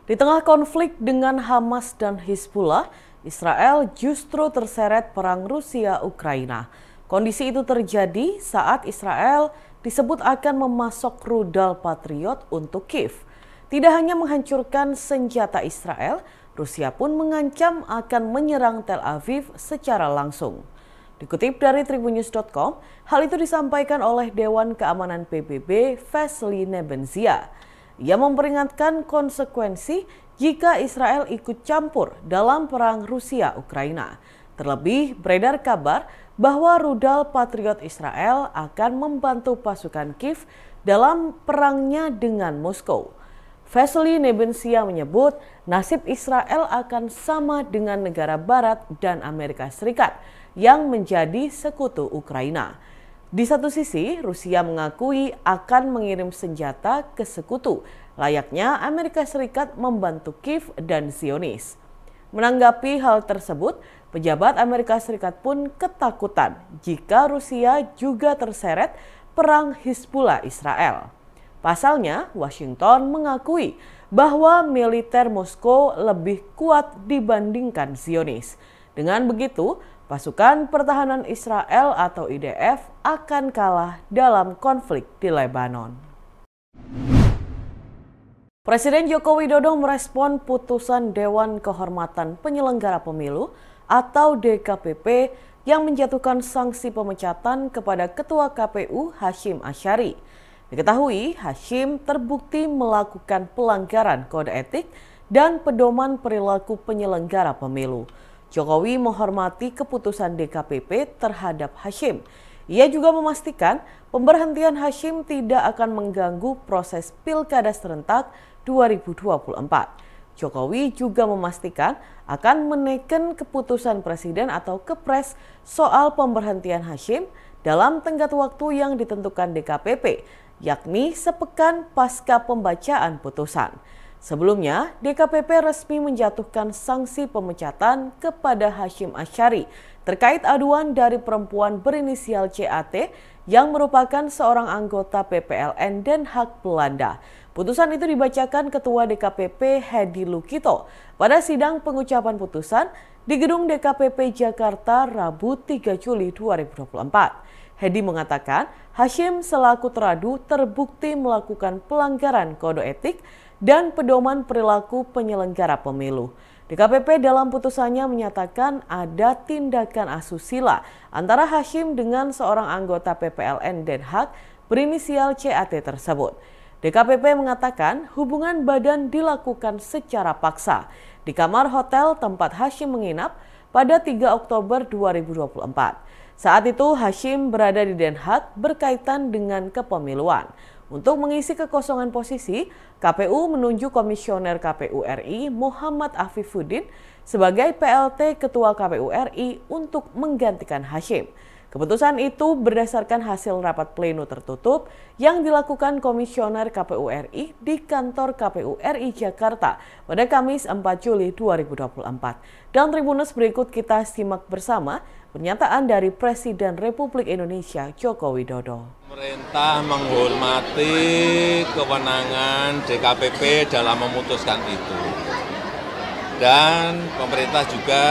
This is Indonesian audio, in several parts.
Di tengah konflik dengan Hamas dan Hizbullah, Israel justru terseret perang Rusia-Ukraina. Kondisi itu terjadi saat Israel disebut akan memasok rudal Patriot untuk Kiev. Tidak hanya menghancurkan senjata Israel, Rusia pun mengancam akan menyerang Tel Aviv secara langsung. Dikutip dari Tribunnews.com, hal itu disampaikan oleh Dewan Keamanan PBB Vasily Nebenzia. Ia memperingatkan konsekuensi jika Israel ikut campur dalam perang Rusia-Ukraina. Terlebih, beredar kabar bahwa rudal Patriot Israel akan membantu pasukan Kiev dalam perangnya dengan Moskow. Vasily Nebenzia menyebut nasib Israel akan sama dengan negara Barat dan Amerika Serikat yang menjadi sekutu Ukraina. Di satu sisi, Rusia mengakui akan mengirim senjata ke sekutu, layaknya Amerika Serikat membantu Kiev dan Zionis. Menanggapi hal tersebut, pejabat Amerika Serikat pun ketakutan jika Rusia juga terseret perang Hizbullah Israel. Pasalnya, Washington mengakui bahwa militer Moskow lebih kuat dibandingkan Zionis. Dengan begitu, pasukan pertahanan Israel atau IDF akan kalah dalam konflik di Lebanon. Presiden Joko Widodo merespon putusan Dewan Kehormatan Penyelenggara Pemilu atau DKPP yang menjatuhkan sanksi pemecatan kepada Ketua KPU Hasyim Asyari. Diketahui, Hasyim terbukti melakukan pelanggaran kode etik dan pedoman perilaku penyelenggara pemilu. Jokowi menghormati keputusan DKPP terhadap Hasyim. Ia juga memastikan pemberhentian Hasyim tidak akan mengganggu proses Pilkada serentak 2024. Jokowi juga memastikan akan menekan keputusan Presiden atau Kepres soal pemberhentian Hasyim dalam tenggat waktu yang ditentukan DKPP, yakni sepekan pasca pembacaan putusan. Sebelumnya, DKPP resmi menjatuhkan sanksi pemecatan kepada Hasyim Asyari terkait aduan dari perempuan berinisial CAT yang merupakan seorang anggota PPLN Den Haag Belanda. Putusan itu dibacakan Ketua DKPP Hedi Lukito pada sidang pengucapan putusan di Gedung DKPP Jakarta Rabu 3 Juli 2024. Hedi mengatakan Hasyim selaku teradu terbukti melakukan pelanggaran kode etik dan pedoman perilaku penyelenggara pemilu. DKPP dalam putusannya menyatakan ada tindakan asusila antara Hasyim dengan seorang anggota PPLN Den Haag berinisial CAT tersebut. DKPP mengatakan hubungan badan dilakukan secara paksa di kamar hotel tempat Hasyim menginap pada 3 Oktober 2024. Saat itu Hasyim berada di Den Haag berkaitan dengan kepemiluan. Untuk mengisi kekosongan posisi, KPU menunjuk Komisioner KPU RI Muhammad Afifuddin sebagai PLT Ketua KPU RI untuk menggantikan Hasyim. Keputusan itu berdasarkan hasil rapat pleno tertutup yang dilakukan Komisioner KPU RI di kantor KPU RI Jakarta pada Kamis 4 Juli 2024. Dan Tribunnews berikut kita simak bersama pernyataan dari Presiden Republik Indonesia Joko Widodo. Pemerintah menghormati kewenangan DKPP dalam memutuskan itu. Dan pemerintah juga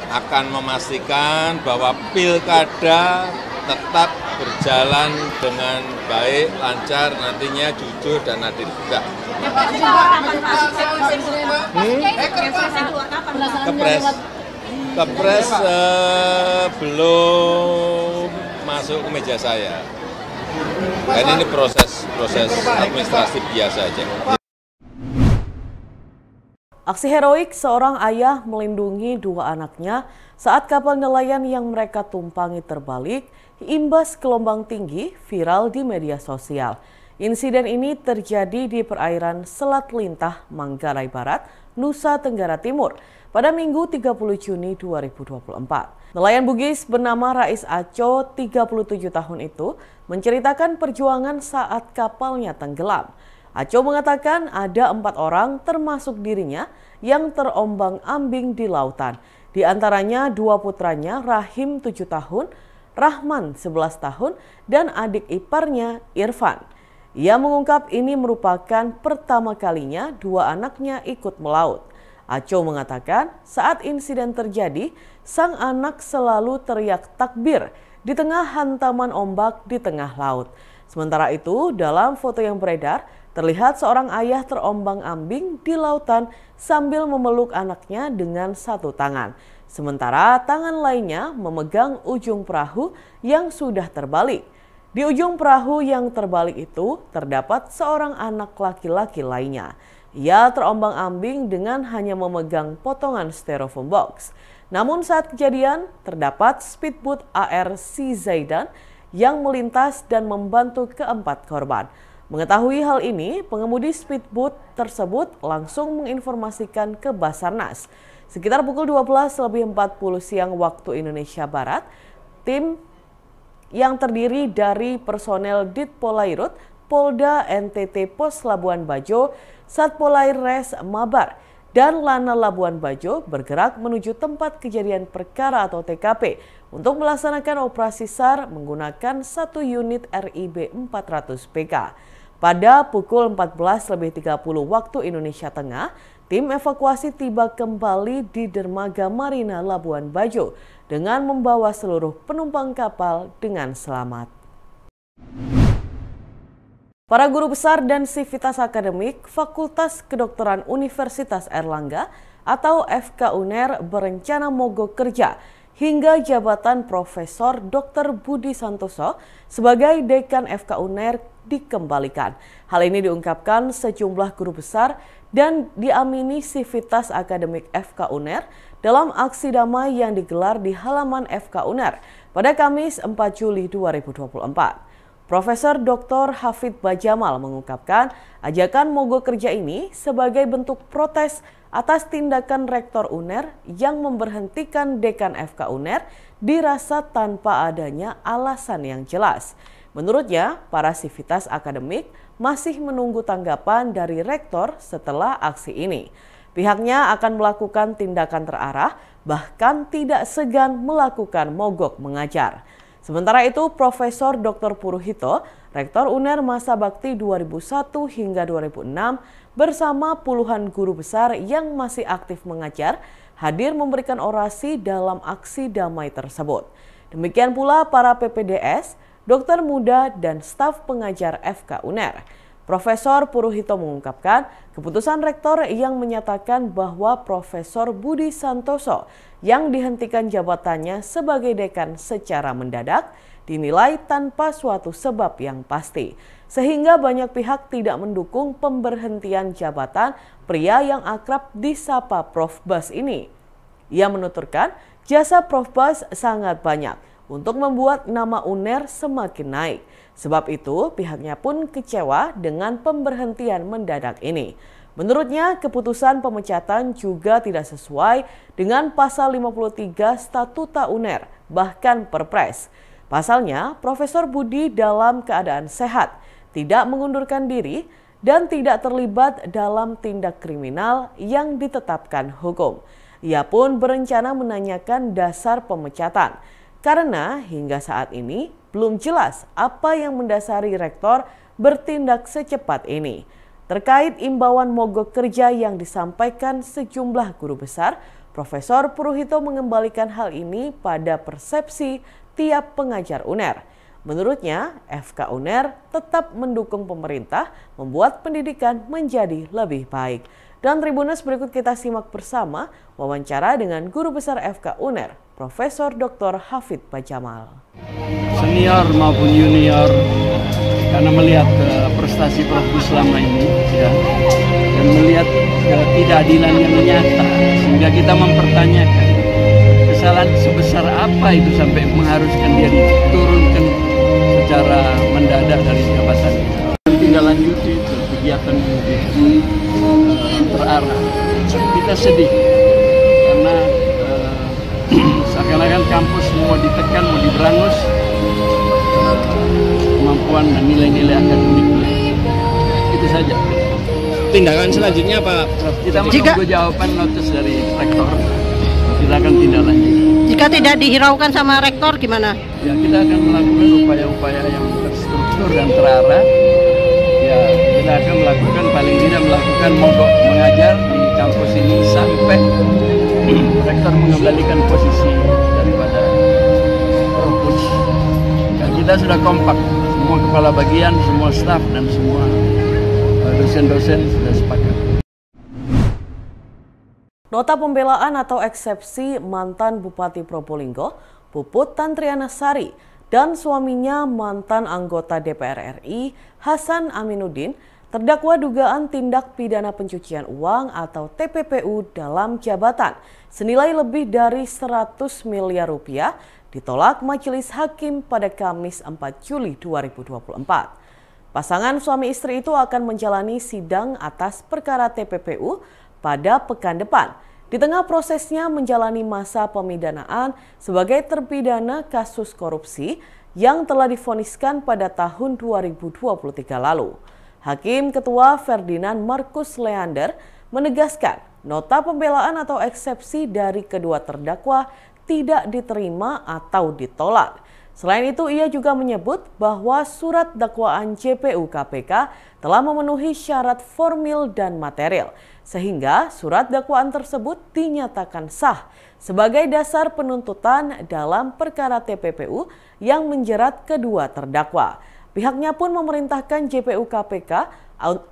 akan memastikan bahwa pilkada tetap berjalan dengan baik, lancar, nantinya jujur dan adil juga. Kepres belum masuk ke meja saya. Dan ini proses administrasi biasa aja. Aksi heroik seorang ayah melindungi dua anaknya saat kapal nelayan yang mereka tumpangi terbalik imbas gelombang tinggi viral di media sosial. Insiden ini terjadi di perairan Selat Lintah, Manggarai Barat, Nusa Tenggara Timur pada Minggu 30 Juni 2024. Nelayan Bugis bernama Rais Aco, 37 tahun itu, menceritakan perjuangan saat kapalnya tenggelam. Aco mengatakan ada 4 orang termasuk dirinya yang terombang-ambing di lautan. Di antaranya 2 putranya, Rahim 7 tahun, Rahman 11 tahun, dan adik iparnya Irfan. Ia mengungkap ini merupakan pertama kalinya dua anaknya ikut melaut. Aco mengatakan saat insiden terjadi, sang anak selalu teriak takbir di tengah hantaman ombak di tengah laut. Sementara itu, dalam foto yang beredar, terlihat seorang ayah terombang-ambing di lautan sambil memeluk anaknya dengan satu tangan. Sementara tangan lainnya memegang ujung perahu yang sudah terbalik. Di ujung perahu yang terbalik itu terdapat seorang anak laki-laki lainnya. Ia terombang-ambing dengan hanya memegang potongan styrofoam box. Namun saat kejadian terdapat speedboat ARC Zaidan yang melintas dan membantu keempat korban. Mengetahui hal ini, pengemudi speedboat tersebut langsung menginformasikan ke Basarnas. Sekitar pukul 12.40 siang waktu Indonesia Barat, tim yang terdiri dari personel Ditpolairut, Polda NTT Pos Labuan Bajo, Satpolair Res Mabar, dan Lana Labuan Bajo bergerak menuju tempat kejadian perkara atau TKP untuk melaksanakan operasi SAR menggunakan satu unit RIB 400 PK. Pada pukul 14.30 waktu Indonesia Tengah, tim evakuasi tiba kembali di dermaga Marina Labuan Bajo dengan membawa seluruh penumpang kapal dengan selamat. Para guru besar dan sivitas akademik Fakultas Kedokteran Universitas Airlangga atau FK-UNER berencana mogok kerja hingga jabatan Profesor Dr. Budi Santoso sebagai Dekan FK-UNER dikembalikan. Hal ini diungkapkan sejumlah guru besar dan diamini sivitas akademik FK-UNER dalam aksi damai yang digelar di halaman FK-UNER pada Kamis 4 Juli 2024. Profesor Dr. Hafid Bajamal mengungkapkan ajakan mogok kerja ini sebagai bentuk protes atas tindakan Rektor UNER yang memberhentikan Dekan FK UNER dirasa tanpa adanya alasan yang jelas. Menurutnya, para sivitas akademik masih menunggu tanggapan dari Rektor setelah aksi ini. Pihaknya akan melakukan tindakan terarah, bahkan tidak segan melakukan mogok mengajar. Sementara itu, Profesor Dr. Puruhito, Rektor UNER masa bakti 2001 hingga 2006 bersama puluhan guru besar yang masih aktif mengajar, hadir memberikan orasi dalam aksi damai tersebut. Demikian pula para PPDS, dokter muda, dan staf pengajar FK UNER. Profesor Puruhito mengungkapkan keputusan Rektor yang menyatakan bahwa Profesor Budi Santoso yang dihentikan jabatannya sebagai dekan secara mendadak dinilai tanpa suatu sebab yang pasti, sehingga banyak pihak tidak mendukung pemberhentian jabatan pria yang akrab disapa Prof Bas ini. Ia menuturkan jasa Prof Bas sangat banyak untuk membuat nama UNER semakin naik. Sebab itu, pihaknya pun kecewa dengan pemberhentian mendadak ini. Menurutnya, keputusan pemecatan juga tidak sesuai dengan pasal 53 Statuta UNER, bahkan Perpres. Pasalnya, Profesor Budi dalam keadaan sehat, tidak mengundurkan diri, dan tidak terlibat dalam tindak kriminal yang ditetapkan hukum. Ia pun berencana menanyakan dasar pemecatan, karena hingga saat ini belum jelas apa yang mendasari Rektor bertindak secepat ini. Terkait imbauan mogok kerja yang disampaikan sejumlah guru besar, Profesor Puruhito mengembalikan hal ini pada persepsi tiap pengajar UNER. Menurutnya, FK UNER tetap mendukung pemerintah membuat pendidikan menjadi lebih baik. Dan Tribuners, berikut kita simak bersama wawancara dengan Guru Besar FK UNER, Profesor Dr. Hafid Bajamal. Senior maupun junior, karena melihat prestasi Prof selama ini, ya, dan melihat ketidakadilan yang nyata, sehingga kita mempertanyakan kesalahan sebesar apa itu sampai mengharuskan dia diturunkan secara mendadak dari jabatannya. Tinggal lanjuti itu kegiatan terarah. Kita sedih karena seakan-akan kampus mau ditekan, mau diberangus kemampuan dan nilai-nilai akademiknya. Itu saja. Tindakan selanjutnya apa, Prof? Kita menunggu jawaban notis dari Rektor. Kita akan tindak lanjut. Jika tidak dihiraukan sama Rektor gimana? Ya, kita akan melakukan upaya-upaya yang terstruktur dan terarah kita akan melakukan, paling tidak melakukan mogok mengajar di kampus ini sampai rektor mengembalikan posisi daripada Prof. Puch. Dan kita sudah kompak, semua kepala bagian, semua staf dan semua dosen-dosen sudah sepakat. Nota pembelaan atau eksepsi mantan Bupati Probolinggo, Puput Tantriana Sari, dan suaminya mantan anggota DPR RI, Hasan Aminuddin, terdakwa dugaan tindak pidana pencucian uang atau TPPU dalam jabatan senilai lebih dari 100 miliar rupiah ditolak Majelis Hakim pada Kamis 4 Juli 2024. Pasangan suami istri itu akan menjalani sidang atas perkara TPPU pada pekan depan, di tengah prosesnya menjalani masa pemidanaan sebagai terpidana kasus korupsi yang telah divoniskan pada tahun 2023 lalu. Hakim Ketua Ferdinand Marcus Leander menegaskan nota pembelaan atau eksepsi dari kedua terdakwa tidak diterima atau ditolak. Selain itu, ia juga menyebut bahwa surat dakwaan JPU KPK telah memenuhi syarat formil dan material, sehingga surat dakwaan tersebut dinyatakan sah sebagai dasar penuntutan dalam perkara TPPU yang menjerat kedua terdakwa. Pihaknya pun memerintahkan JPU KPK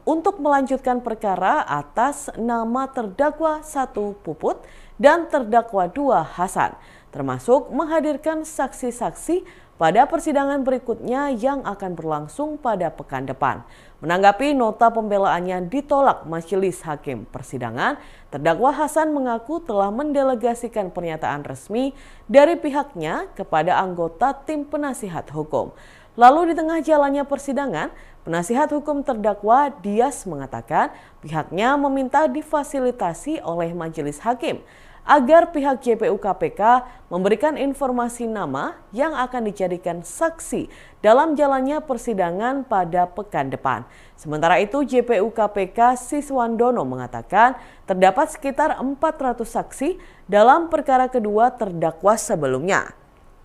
untuk melanjutkan perkara atas nama terdakwa 1 Puput dan terdakwa 2 Hasan, termasuk menghadirkan saksi-saksi pada persidangan berikutnya yang akan berlangsung pada pekan depan. Menanggapi nota pembelaannya ditolak Majelis Hakim Persidangan, terdakwa Hasan mengaku telah mendelegasikan pernyataan resmi dari pihaknya kepada anggota tim penasihat hukum. Lalu di tengah jalannya persidangan, penasihat hukum terdakwa Dias mengatakan pihaknya meminta difasilitasi oleh Majelis Hakim agar pihak JPU KPK memberikan informasi nama yang akan dijadikan saksi dalam jalannya persidangan pada pekan depan. Sementara itu, JPU KPK Siswandono mengatakan terdapat sekitar 400 saksi dalam perkara kedua terdakwa sebelumnya.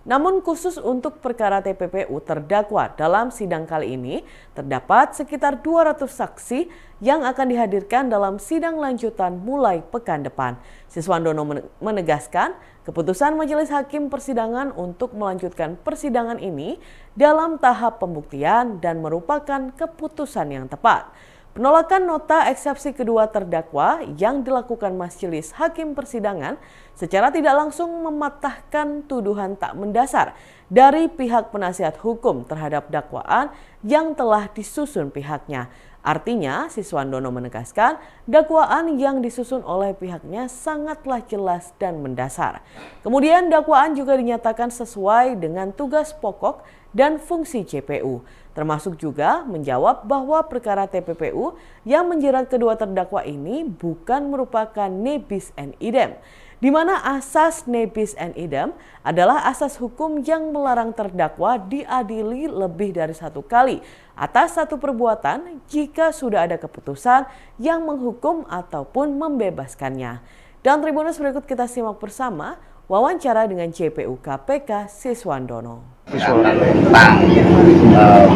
Namun khusus untuk perkara TPPU terdakwa dalam sidang kali ini, terdapat sekitar 200 saksi yang akan dihadirkan dalam sidang lanjutan mulai pekan depan. Siswandono menegaskan keputusan Majelis Hakim Persidangan untuk melanjutkan persidangan ini dalam tahap pembuktian dan merupakan keputusan yang tepat. Penolakan nota eksepsi kedua terdakwa yang dilakukan Majelis Hakim Persidangan secara tidak langsung mematahkan tuduhan tak mendasar dari pihak penasihat hukum terhadap dakwaan yang telah disusun pihaknya. Artinya, Siswandono menegaskan dakwaan yang disusun oleh pihaknya sangatlah jelas dan mendasar. Kemudian dakwaan juga dinyatakan sesuai dengan tugas pokok dan fungsi JPU, termasuk juga menjawab bahwa perkara TPPU yang menjerat kedua terdakwa ini bukan merupakan ne bis en idem, di mana asas ne bis en idem adalah asas hukum yang melarang terdakwa diadili lebih dari satu kali atas satu perbuatan jika sudah ada keputusan yang menghukum ataupun membebaskannya. Dan Tribuners, berikut kita simak bersama wawancara dengan JPU KPK Siswandono. Tentang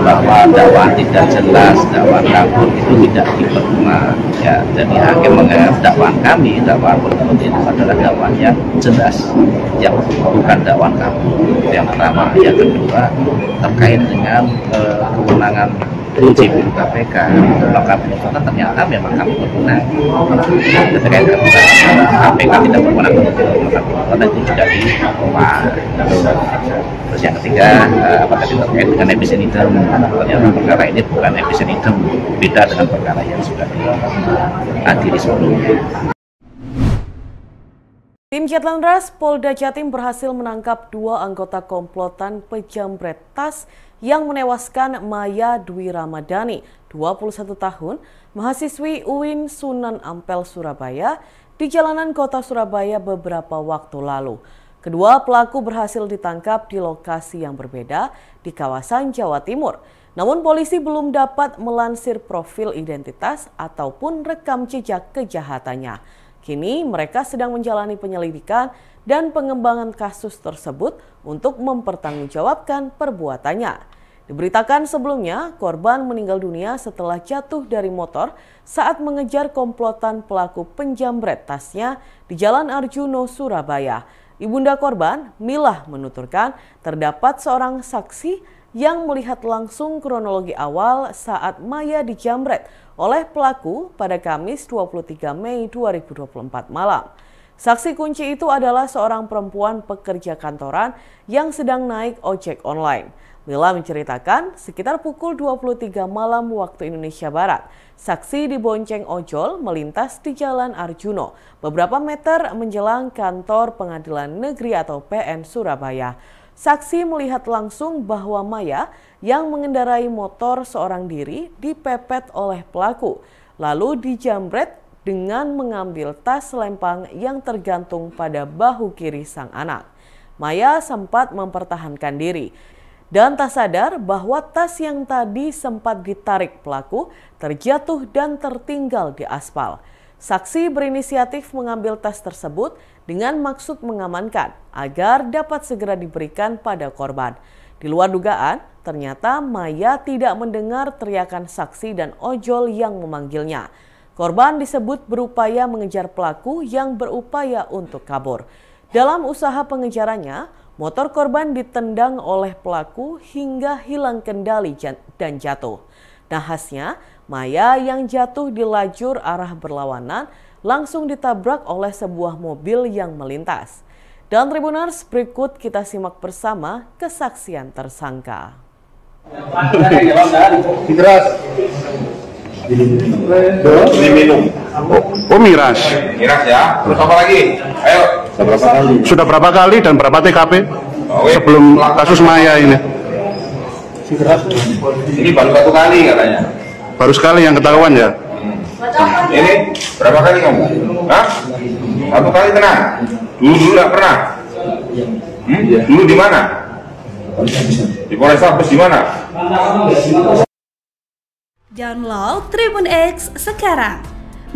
bahwa dakwaan tidak jelas, dakwaan kabur itu tidak diterima. Ya, jadi hakim menganggap dakwaan kami, dakwaan Putut itu adalah dakwaan yang jelas, yang bukan dakwaan kabur. Itu yang pertama. Yang kedua terkait dengan kewenangan JPU KPK, maka penuntutan ternyata memang kami berwenang. Terkait dengan KPK tidak berwenang untuk penuntutan itu sudah ditolak. Terus yang ketiga, apakah terkait dengan ne bis en idem? Ternyata perkara ini bukan ne bis en idem, beda dengan perkara yang sudah diadili sebelumnya. Tim Jatlanras Polda Jatim berhasil menangkap 2 anggota komplotan pejamret tas yang menewaskan Maya Dwi Ramadhani, 21 tahun, mahasiswi UIN Sunan Ampel, Surabaya, di jalanan kota Surabaya beberapa waktu lalu. Kedua pelaku berhasil ditangkap di lokasi yang berbeda di kawasan Jawa Timur. Namun polisi belum dapat melansir profil identitas ataupun rekam jejak kejahatannya. Kini mereka sedang menjalani penyelidikan dan pengembangan kasus tersebut untuk mempertanggungjawabkan perbuatannya. Diberitakan sebelumnya, korban meninggal dunia setelah jatuh dari motor saat mengejar komplotan pelaku penjamret tasnya di Jalan Arjuno, Surabaya. Ibunda korban, Milah, menuturkan terdapat seorang saksi yang melihat langsung kronologi awal saat Maya dijamret oleh pelaku pada Kamis 23 Mei 2024 malam. Saksi kunci itu adalah seorang perempuan pekerja kantoran yang sedang naik ojek online. Mila menceritakan sekitar pukul 23 malam waktu Indonesia Barat, saksi dibonceng ojol melintas di Jalan Arjuno beberapa meter menjelang kantor Pengadilan Negeri atau PN Surabaya. Saksi melihat langsung bahwa Maya yang mengendarai motor seorang diri dipepet oleh pelaku, lalu dijamret dengan mengambil tas lempang yang tergantung pada bahu kiri sang anak. Maya sempat mempertahankan diri dan tak sadar bahwa tas yang tadi sempat ditarik pelaku terjatuh dan tertinggal di aspal. Saksi berinisiatif mengambil tas tersebut dengan maksud mengamankan agar dapat segera diberikan pada korban. Di luar dugaan, ternyata Maya tidak mendengar teriakan saksi dan ojol yang memanggilnya. Korban disebut berupaya mengejar pelaku yang berupaya untuk kabur. Dalam usaha pengejarannya, motor korban ditendang oleh pelaku hingga hilang kendali dan jatuh. Nahasnya, Maya yang jatuh di lajur arah berlawanan langsung ditabrak oleh sebuah mobil yang melintas. Dan Tribuners, berikut kita simak bersama kesaksian tersangka. Diminum. Oh, miras. Miras ya. Terus apa lagi? Ayo. Sudah berapa kali dan berapa TKP sebelum kasus Maya ini? Ini baru satu kali katanya. Baru sekali yang ketahuan ya? Ini berapa kali kamu? Hah? Satu kali tenang. Dulu nggak pernah. Dulu di mana? Di Polrestabes di mana? Download Tribun X sekarang,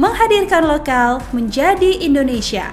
menghadirkan lokal menjadi Indonesia.